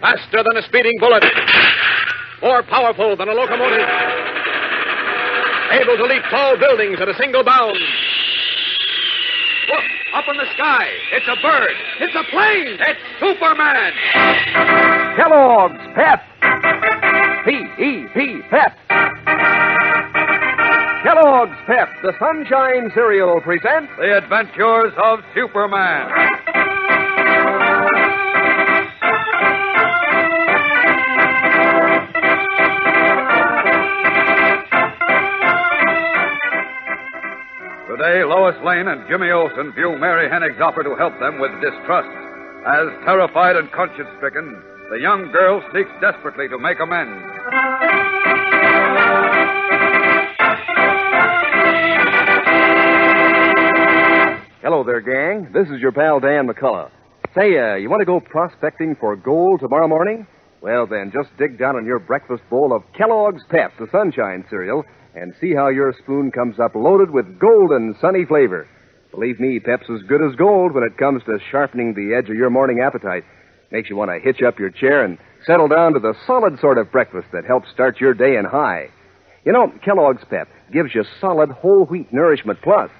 Faster than a speeding bullet. More powerful than a locomotive. Able to leap tall buildings at a single bound. Look, up in the sky. It's a bird. It's a plane. It's Superman. Kellogg's Pep. P-E-P, Pep. Kellogg's Pep, the Sunshine Cereal, presents The Adventures of Superman. Today, Lois Lane and Jimmy Olsen view Mary Hennig's offer to help them with distrust. As terrified and conscience-stricken, the young girl seeks desperately to make amends. Hello there, gang. This is your pal Dan McCullough. Say, you want to go prospecting for gold tomorrow morning? Well, then, just dig down in your breakfast bowl of Kellogg's Pep, the Sunshine Cereal, and see how your spoon comes up loaded with golden, sunny flavor. Believe me, Pep's as good as gold when it comes to sharpening the edge of your morning appetite. Makes you want to hitch up your chair and settle down to the solid sort of breakfast that helps start your day in high. You know, Kellogg's Pep gives you solid whole wheat nourishment plus.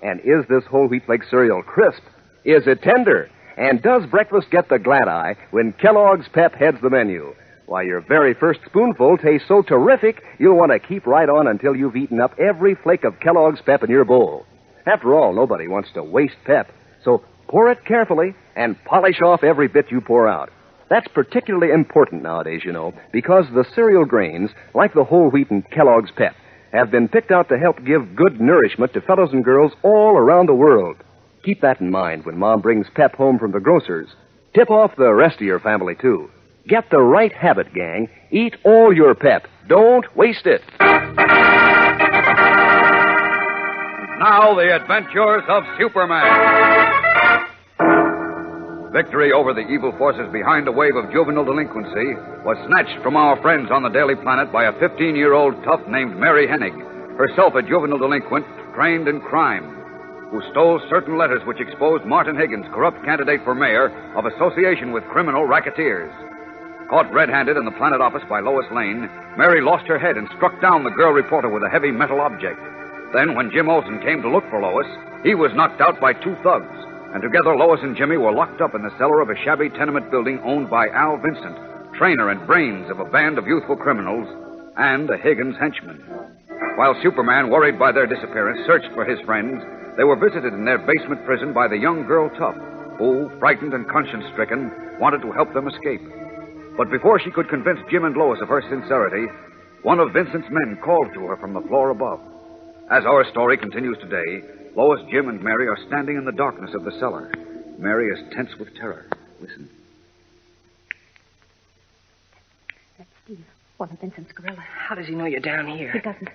And is this whole wheat flake cereal crisp? Is it tender? And does breakfast get the glad eye when Kellogg's Pep heads the menu? Why, your very first spoonful tastes so terrific, you'll want to keep right on until you've eaten up every flake of Kellogg's Pep in your bowl. After all, nobody wants to waste Pep. So pour it carefully and polish off every bit you pour out. That's particularly important nowadays, you know, because the cereal grains, like the whole wheat and Kellogg's Pep, have been picked out to help give good nourishment to fellows and girls all around the world. Keep that in mind when Mom brings Pep home from the grocer's. Tip off the rest of your family, too. Get the right habit, gang. Eat all your Pep. Don't waste it. Now, the adventures of Superman. Victory over the evil forces behind a wave of juvenile delinquency was snatched from our friends on the Daily Planet by a 15-year-old tough named Mary Hennig, herself a juvenile delinquent trained in crime, who stole certain letters which exposed Martin Higgins, corrupt candidate for mayor, of association with criminal racketeers. Caught red-handed in the Planet office by Lois Lane, Mary lost her head and struck down the girl reporter with a heavy metal object. Then, when Jim Olsen came to look for Lois, he was knocked out by two thugs. And together, Lois and Jimmy were locked up in the cellar of a shabby tenement building owned by Al Vincent, trainer and brains of a band of youthful criminals, and a Higgins henchman. While Superman, worried by their disappearance, searched for his friends, they were visited in their basement prison by the young girl Tuff, who, frightened and conscience-stricken, wanted to help them escape. But before she could convince Jim and Lois of her sincerity, one of Vincent's men called to her from the floor above. As our story continues today, Lois, Jim, and Mary are standing in the darkness of the cellar. Mary is tense with terror. Listen. That's Steve, one of Vincent's gorillas. How does he know you're down here? He doesn't.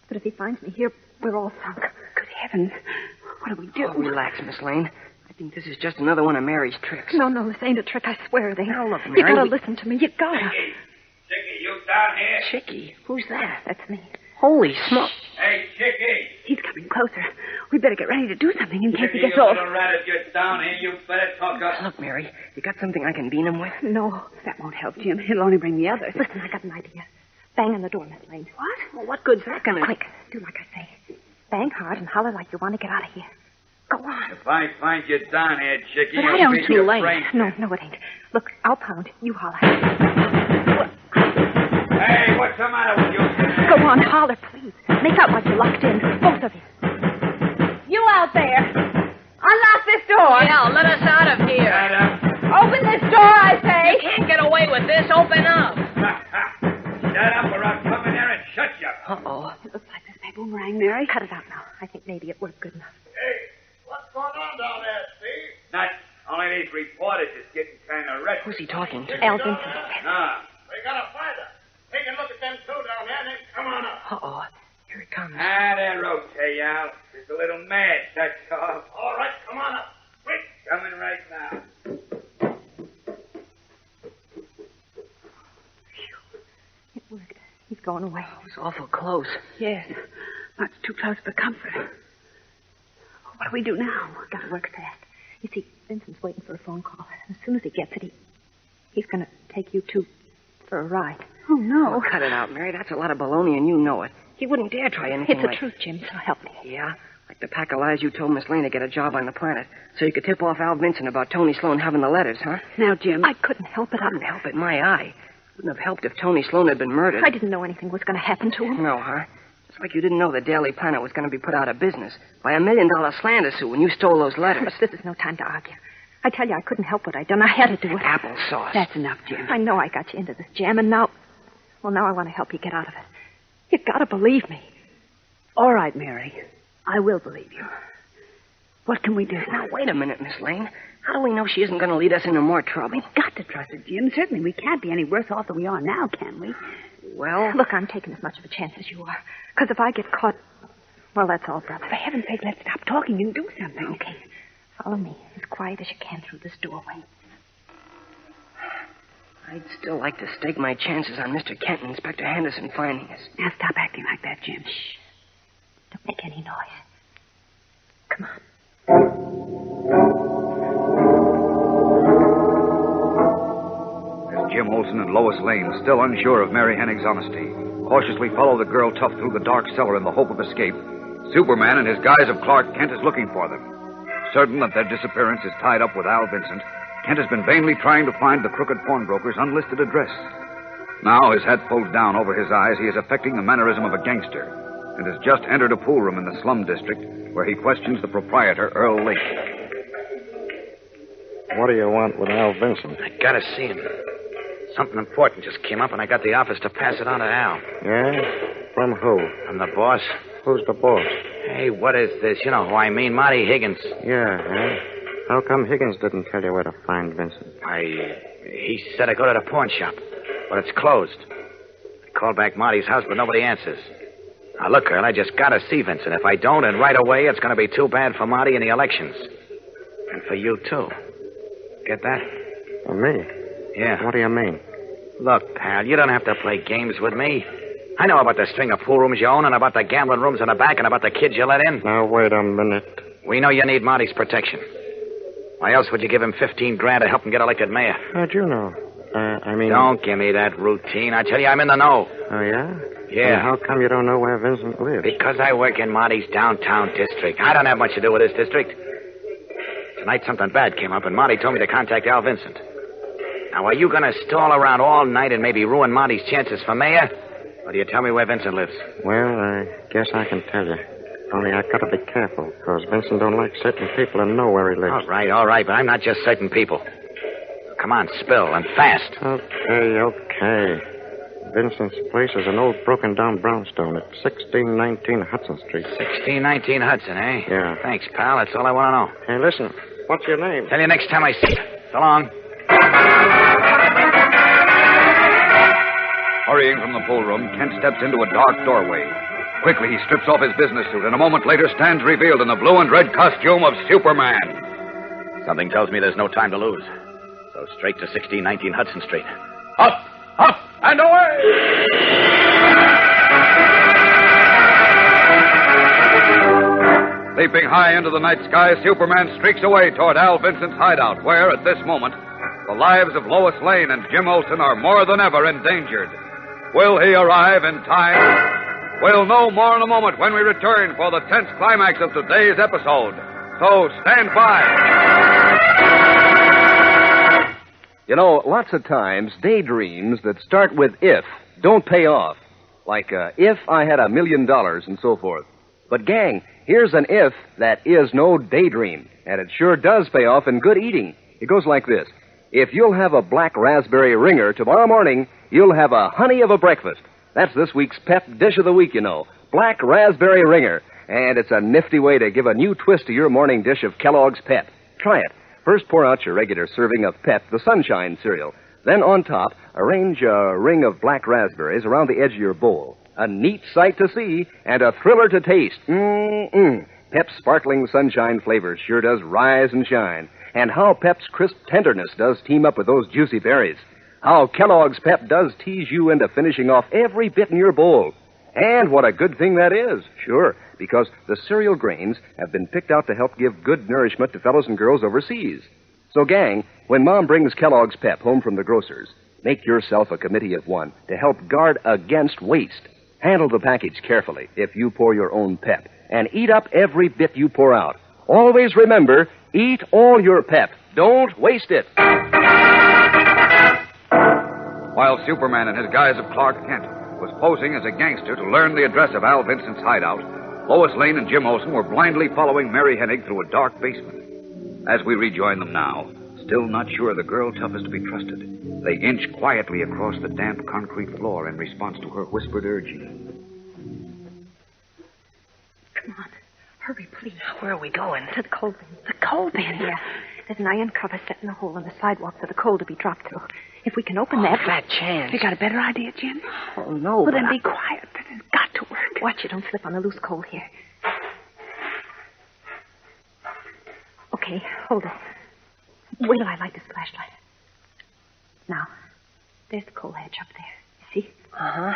But if he finds me here, we're all sunk. Good heavens. What do we do? Oh, relax, Miss Lane. I think this is just another one of Mary's tricks. No, this ain't a trick, I swear it ain't. Now, look, Mary, you gotta listen to me. You gotta. Chicky, you down here? Chicky? Who's that? That's me. Holy smoke. Hey, Chicky. He's coming closer. We better get ready to do something in case he Chicky, gets you off. little rat, if you're down here, you better talk up. Look, Mary, you got something I can bean him with? No, that won't help, Jim. It'll only bring the others. Listen, I got an idea. Bang on the door, Miss Lane. What? Well, what good's that gonna... Quick, do like I say. Bang hard and holler like you want to get out of here. Go on. If I find you down here, Chicky, But I you'll don't be too your late. brains. No, it ain't. Look, I'll pound. You holler. Hey, what's the matter with you? Go on, holler, please. Make out like you're locked in, both of you. You out there. Unlock this door. Yeah, let us out of here. Shut up. Open this door, I say. You can't get away with this. Open up. Shut up or I'll come in there and shut you. Uh-oh. It looks like this may boomerang, Mary. Cut it out now. I think maybe it worked good enough. Hey, what's going on down there, Steve? Not only these reporters is getting kind of restless. Who's he talking to? Al Vincent. Ah. We got a fighter. Take a look at them two down there, and then come on up. Uh-oh. Here it comes. They're okay, Al. Just a little mad, that's all. All right, come on up. Quick. Coming right now. It worked. He's going away. It was awful close. Yes. Much too close for comfort. What do we do now? Gotta work fast. You see, Vincent's waiting for a phone call. As soon as he gets it, He's going to take you two for a ride. Oh, no. Oh, cut it out, Mary. That's a lot of baloney, and you know it. He wouldn't dare try anything It's the truth, Jim, so help me. Yeah? Like the pack of lies you told Miss Lane to get a job on the planet, so you could tip off Al Vincent about Tony Sloan having the letters, huh? Now, Jim. I couldn't help it. Couldn't help it, my eye. Wouldn't have helped if Tony Sloan had been murdered. I didn't know anything was going to happen to him. No, huh? Just like you didn't know the Daily Planet was going to be put out of business by $1 million slander suit when you stole those letters. But this is no time to argue. I tell you, I couldn't help what I'd done. I had to do it. Applesauce. That's enough, Jim. I know I got you into this jam, and now... Well, now I want to help you get out of it. You've got to believe me. All right, Mary. I will believe you. What can we do? Now, wait a minute, Miss Lane. How do we know she isn't going to lead us into more trouble? We've got to trust her, Jim. Certainly we can't be any worse off than we are now, can we? Well... Look, I'm taking as much of a chance as you are. Because if I get caught... Well, that's all, brother. For heaven's sake, let's stop talking and do something. Okay. Follow me as quiet as you can through this doorway. I'd still like to stake my chances on Mr. Kent and Inspector Henderson finding us. Now stop acting like that, Jim. Shh. Don't make any noise. Come on. As Jim Olsen and Lois Lane, still unsure of Mary Hennig's honesty, cautiously follow the girl tough through the dark cellar in the hope of escape, Superman, in his guise of Clark Kent, is looking for them. Certain that their disappearance is tied up with Al Vincent, Kent has been vainly trying to find the crooked pawnbroker's unlisted address. Now, his hat pulled down over his eyes, he is affecting the mannerism of a gangster and has just entered a pool room in the slum district where he questions the proprietor, Earl Lake. What do you want with Al Vincent? I gotta see him. Something important just came up, and I got the office to pass it on to Al. Yeah? From who? From the boss. Who's the boss? Hey, what is this? You know who I mean, Marty Higgins. Yeah. How come Higgins didn't tell you where to find Vincent? He said I go to the pawn shop, but it's closed. I called back Marty's house, but nobody answers. Now, look, Earl, I just gotta see Vincent. If I don't, and right away, it's gonna be too bad for Marty in the elections. And for you, too. Get that? For me? Yeah. What do you mean? Look, pal, you don't have to play games with me. I know about the string of pool rooms you own, and about the gambling rooms in the back, and about the kids you let in. Now, wait a minute. We know you need Marty's protection. Why else would you give him $15,000 to help him get elected mayor? How'd you know? Don't give me that routine. I tell you, I'm in the know. Oh, yeah? Yeah. And how come you don't know where Vincent lives? Because I work in Marty's downtown district. I don't have much to do with this district. Tonight, something bad came up, and Marty told me to contact Al Vincent. Now, are you going to stall around all night and maybe ruin Marty's chances for mayor? Or do you tell me where Vincent lives? Well, I guess I can tell you. Only I got to be careful, because Vincent don't like certain people to know where he lives. All right, but I'm not just certain people. Come on, spill, and fast. Okay. Vincent's place is an old broken-down brownstone at 1619 Hudson Street. 1619 Hudson, eh? Yeah. Thanks, pal. That's all I want to know. Hey, listen. What's your name? Tell you next time I see you. So long. Hurrying from the pool room, Kent steps into a dark doorway. Quickly, he strips off his business suit, and a moment later stands revealed in the blue and red costume of Superman. Something tells me there's no time to lose. So straight to 1619 Hudson Street. Up, and away! Leaping high into the night sky, Superman streaks away toward Al Vincent's hideout, where, at this moment, the lives of Lois Lane and Jim Olsen are more than ever endangered. Will he arrive in time? We'll know more in a moment when we return for the tense climax of today's episode. So stand by. You know, lots of times, daydreams that start with if don't pay off. Like, if I had $1 million and so forth. But, gang, here's an if that is no daydream. And it sure does pay off in good eating. It goes like this. If you'll have a black raspberry ringer tomorrow morning, you'll have a honey of a breakfast. That's this week's pep dish of the week, you know. Black raspberry ringer. And it's a nifty way to give a new twist to your morning dish of Kellogg's Pep. Try it. First, pour out your regular serving of Pep, the Sunshine cereal. Then, on top, arrange a ring of black raspberries around the edge of your bowl. A neat sight to see and a thriller to taste. Pep's sparkling Sunshine flavor sure does rise and shine. And how Pep's crisp tenderness does team up with those juicy berries. How Kellogg's Pep does tease you into finishing off every bit in your bowl. And what a good thing that is. Sure, because the cereal grains have been picked out to help give good nourishment to fellows and girls overseas. So, gang, when Mom brings Kellogg's Pep home from the grocer's, make yourself a committee of one to help guard against waste. Handle the package carefully if you pour your own Pep, and eat up every bit you pour out. Always remember, eat all your Pep. Don't waste it. While Superman in his guise of Clark Kent was posing as a gangster to learn the address of Al Vincent's hideout, Lois Lane and Jim Olsen were blindly following Mary Hennig through a dark basement. As we rejoin them now, still not sure the girl tough is to be trusted, they inch quietly across the damp concrete floor in response to her whispered urging. Come on. Hurry, please. Where are we going? To the coal bin. The coal bin? Yeah. There's an iron cover set in a hole in the sidewalk for the coal to be dropped through. If we can open that... Fat chance. You got a better idea, Jim? Oh, no, Well, but then be quiet. It's got to work. Watch it, don't slip on the loose coal here. Okay, hold it. Wait till I light this flashlight. Now, there's the coal hatch up there. You see? Uh-huh.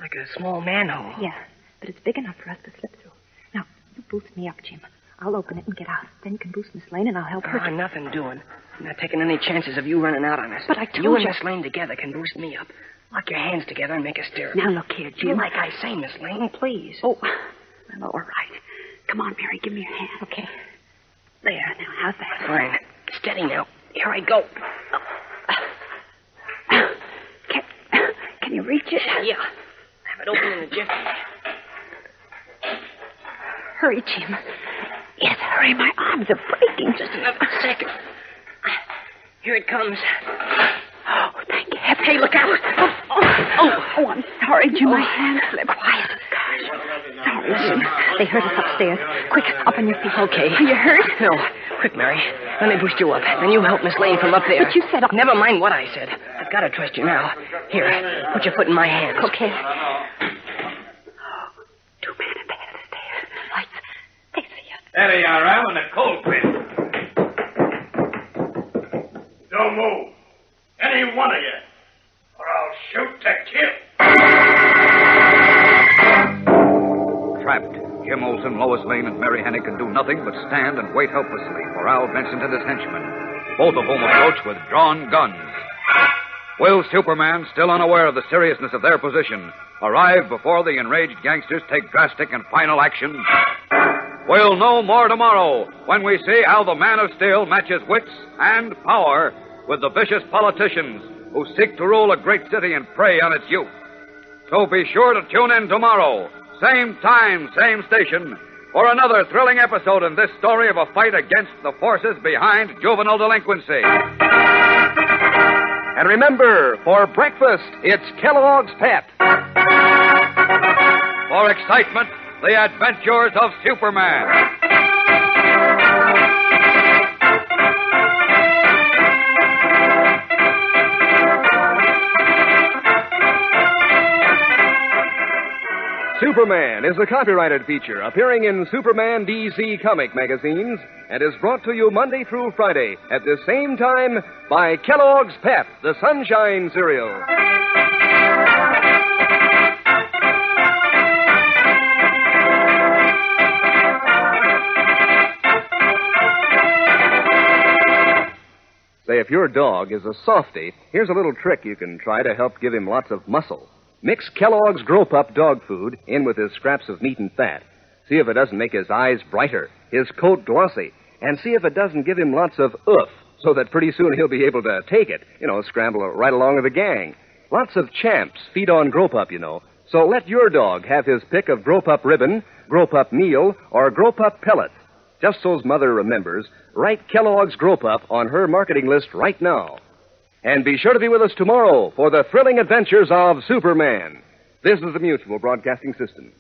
Like a small manhole. Yeah, but it's big enough for us to slip through. Now, you boost me up, Jim. I'll open it and get out. Then you can boost Miss Lane, and I'll help her. Nothing doing. I'm not taking any chances of you running out on us. But I told you and you... Miss Lane together can boost me up. Lock your hands together and make a stir. Now, look here, Jim. Like I say, Miss Lane, please. Oh, well, all right. Come on, Mary, give me your hand. Okay. There, now, how's that? Fine. Steady now. Here I go. Can you reach it? Yeah. Have it open in a jiffy. Hurry, Jim. Yes, hurry. My arms are breaking. Just another second. Here it comes. Oh, thank heaven. Hey, look out. Oh, I'm sorry, Jim. My hand slipped. Quiet. Gosh. Sorry, Listen, Jim. they heard us upstairs. Quick, up on your feet. Okay. Are you hurt? No. Quick, Mary. Let me boost you up. Then you help Miss Lane from up there. But you said... Never mind what I said. I've got to trust you now. Here, put your foot in my hand. Okay. Two men at the head of the stairs. Lights. They see us. There they are, Al, in the coal bin. Don't move. Any one of you. Or I'll shoot to kill. Trapped, Jim Olsen, Lois Lane, and Mary Hennig can do nothing but stand and wait helplessly for Al Vincent and his henchmen, both of whom approach with drawn guns. Will Superman, still unaware of the seriousness of their position, arrive before the enraged gangsters take drastic and final action? We'll know more tomorrow when we see how the Man of Steel matches wits and power with the vicious politicians who seek to rule a great city and prey on its youth. So be sure to tune in tomorrow, same time, same station, for another thrilling episode in this story of a fight against the forces behind juvenile delinquency. And remember, for breakfast, it's Kellogg's Pep. For excitement, the adventures of Superman. Superman is a copyrighted feature appearing in Superman DC comic magazines and is brought to you Monday through Friday at the same time by Kellogg's Pep, the Sunshine Cereal. Say, if your dog is a softie, here's a little trick you can try to help give him lots of muscle. Mix Kellogg's Grow Pup dog food in with his scraps of meat and fat. See if it doesn't make his eyes brighter, his coat glossy, and see if it doesn't give him lots of oof, so that pretty soon he'll be able to take it, scramble right along with the gang. Lots of champs feed on Grow Pup, so let your dog have his pick of Grow Pup ribbon, Grow Pup meal, or Grow Pup pellets. Just so's Mother remembers, write Kellogg's Grow Pup on her marketing list right now. And be sure to be with us tomorrow for the thrilling adventures of Superman. This is the Mutual Broadcasting System.